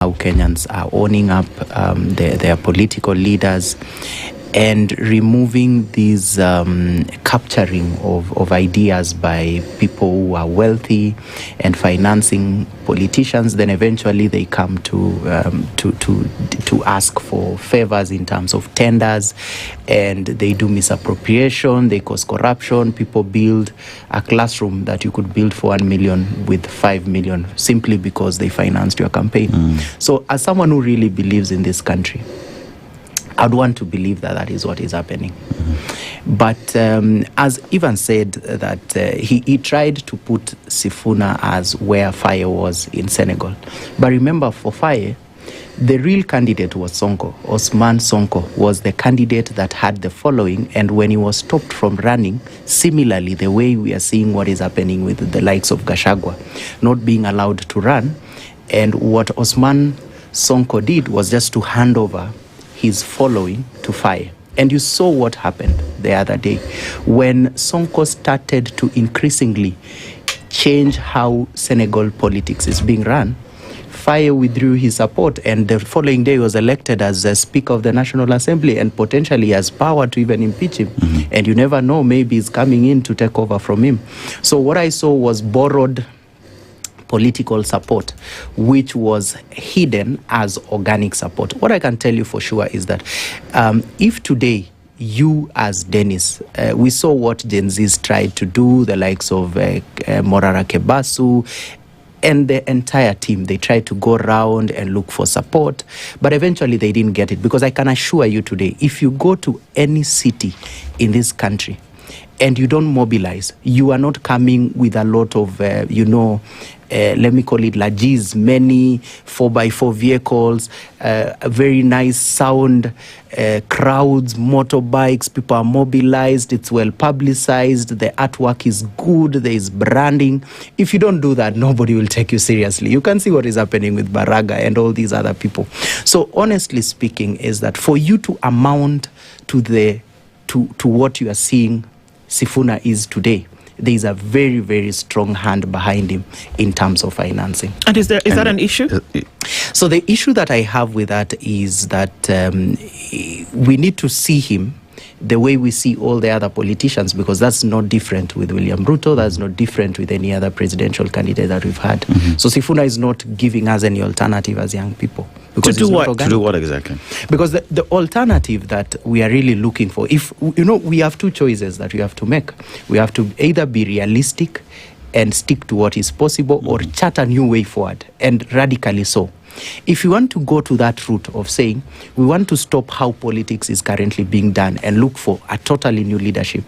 how Kenyans are owning up their political leaders and removing these capturing of ideas by people who are wealthy and financing politicians. Then eventually they come to ask for favors in terms of tenders, and they do misappropriation, they cause corruption. People build a classroom that you could build for 1 million with 5 million simply because they financed your campaign. So as someone who really believes in this country, I'd want to believe that that is what is happening. But as Ivan said, that he tried to put Sifuna as where Faye was in Senegal. But remember, for Faye, the real candidate was Sonko. Osman Sonko was the candidate that had the following, and when he was stopped from running, similarly, the way we are seeing what is happening with the likes of Gachagua, not being allowed to run, and what Osman Sonko did was just to hand over his following to Faye. And you saw what happened the other day when Sonko started to increasingly change how Senegal politics is being run. Faye withdrew his support, and the following day was elected as the Speaker of the National Assembly and potentially has power to even impeach him. And you never know, maybe he's coming in to take over from him. So what I saw was borrowed political support, which was hidden as organic support. What I can tell you for sure is that if today you as Dennis, we saw what Gen Zs tried to do, the likes of Morara Kebasu and the entire team, they tried to go around and look for support, but eventually they didn't get it. Because I can assure you today, if you go to any city in this country and you don't mobilize, you are not coming with a lot of, let me call it lagis, many 4x4 vehicles, a very nice sound, crowds, motorbikes, people are mobilized, it's well publicized, the artwork is good, there is branding. If you don't do that, nobody will take you seriously. You can see what is happening with Baraga and all these other people. So honestly speaking, is that for you to amount to what you are seeing Sifuna is today, there is a very, very strong hand behind him in terms of financing. And is that an issue? So the issue that I have with that is that we need to see him the way we see all the other politicians, because that's not different with William Ruto, that's not different with any other presidential candidate that we've had. So Sifuna is not giving us any alternative as young people. To do what? To do what exactly? Because the alternative that we are really looking for, if we have two choices that we have to make. We have to either be realistic and stick to what is possible, or chart a new way forward, and radically so. If you want to go to that route of saying we want to stop how politics is currently being done and look for a totally new leadership,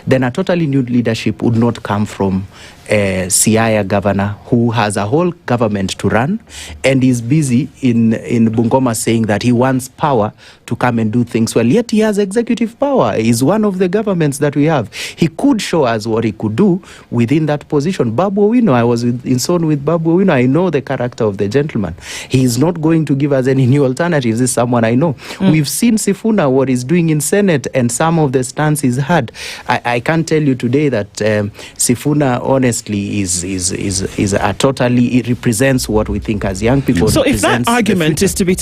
then a totally new leadership would not come from a Siaya governor who has a whole government to run and is busy in Bungoma saying that he wants power to come and do things well, yet he has executive power. He's one of the governments that we have. He could show us what he could do within that position. Babu Owino, I was in Son with Babu Owino. I know the character of the gentleman. He is not going to give us any new alternatives. This is someone I know. We've seen Sifuna, what he's doing in Senate, and some of the stance he's had. I can't tell you today that Sifuna, honestly, is a totally, it represents what we think as young people. So if that argument is to be